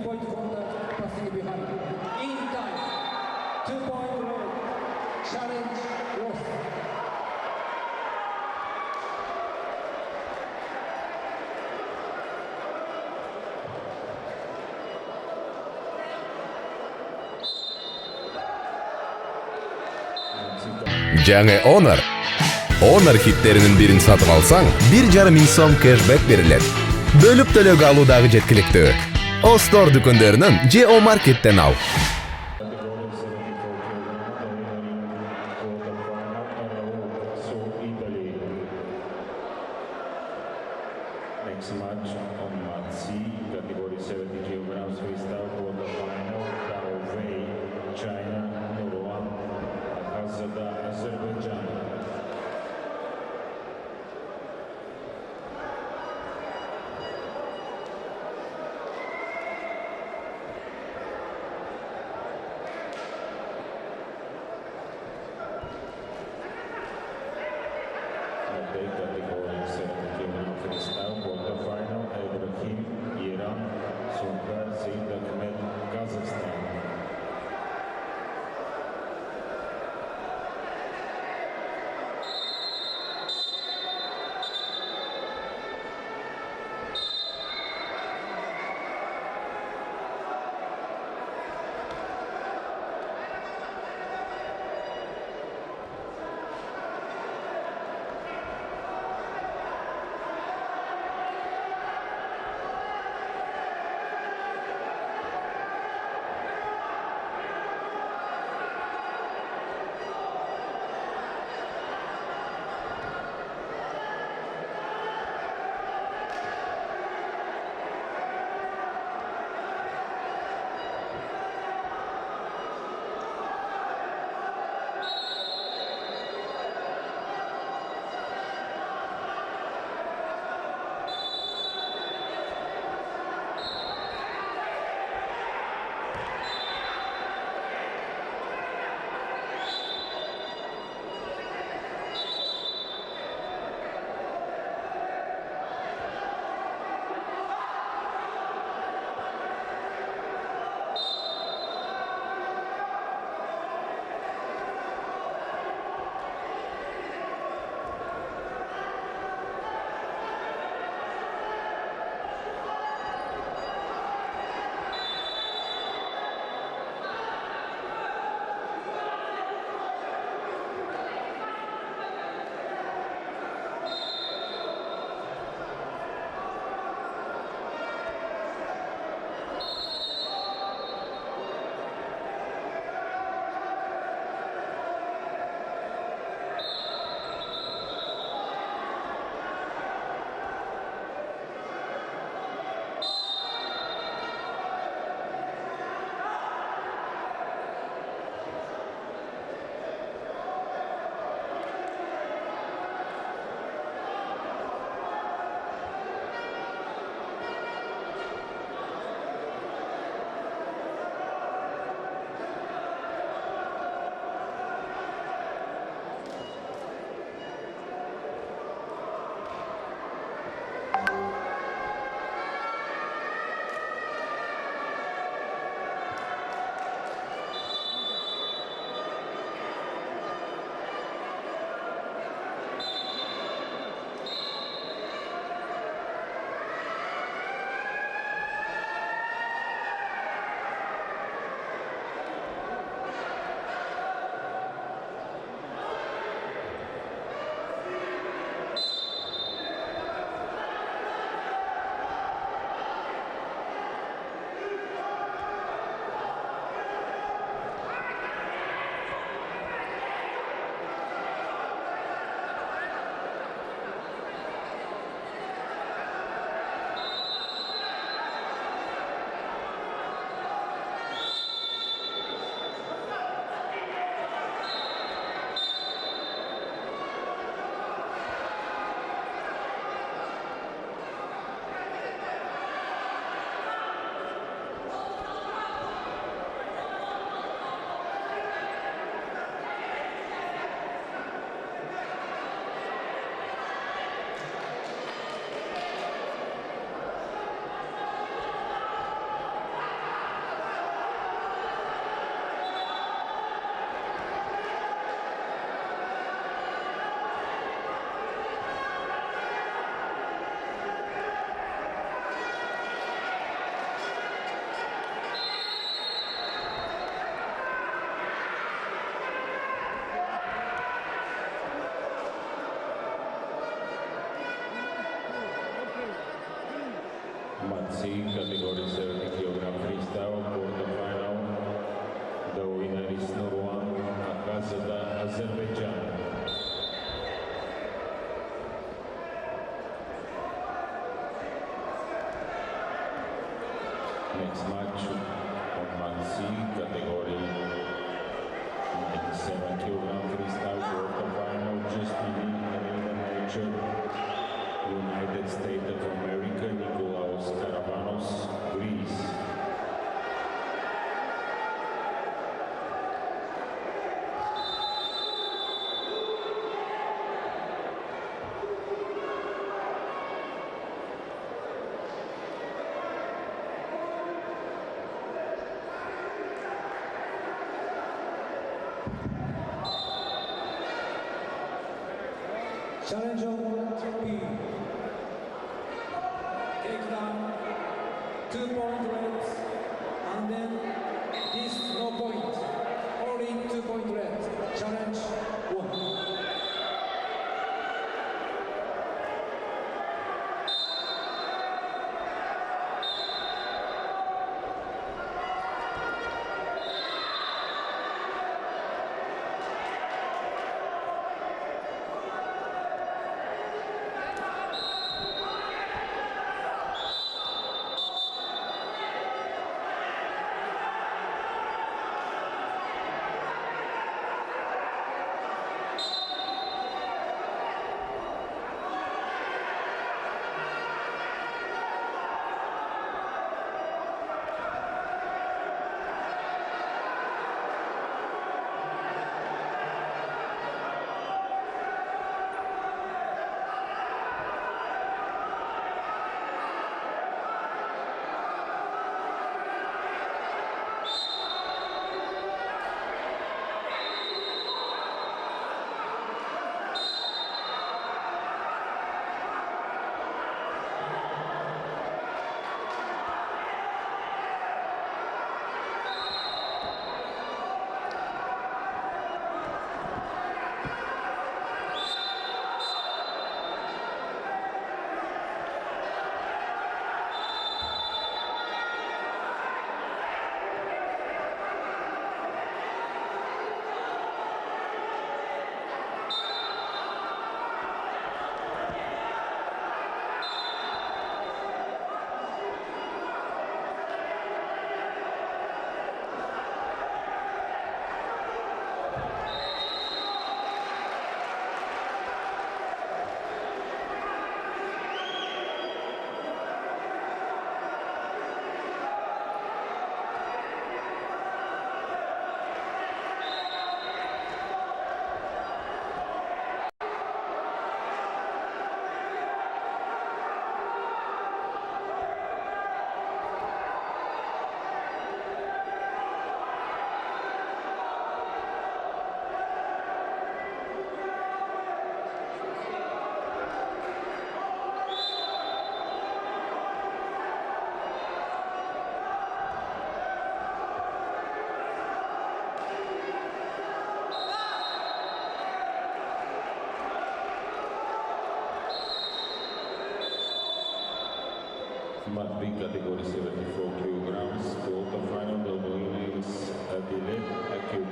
2 point contact, passing behind. In time. 2 point roll. Challenge lost. Жаңы Honor хиттеринин бирин сатып алсаң, 1,5 сом кэшбэк берилет. Бөлүп төлөөгө алуу дагы жеткиликтүү. О Store дүкөндөрүнөн же О Market'тен ал. Next match on mat C, category 70 kilograms freestyle quarterfinal, Gao Wei, China, Nurullam Akhazada, Azerbaijan. Category 70 kilograms freestyle quarterfinal, Ibrahim, Iran, Sultan Said Ahmed, Kazakhstan. C, category 70 kg freestyle, quarterfinal. The winner is Nurwan Akazada, Azerbaijan. Next match on mat C, category 97 kg freestyle, quarterfinal, just eliminated. United States of America, Nikolaos Karavanos, Greece. Challenge on B. Takedown, 2-point reds, and then this no point. Only 2-point reds. Challenge 1. Mat B, category 74 kilograms, quarterfinal, the winner is Adile Akil.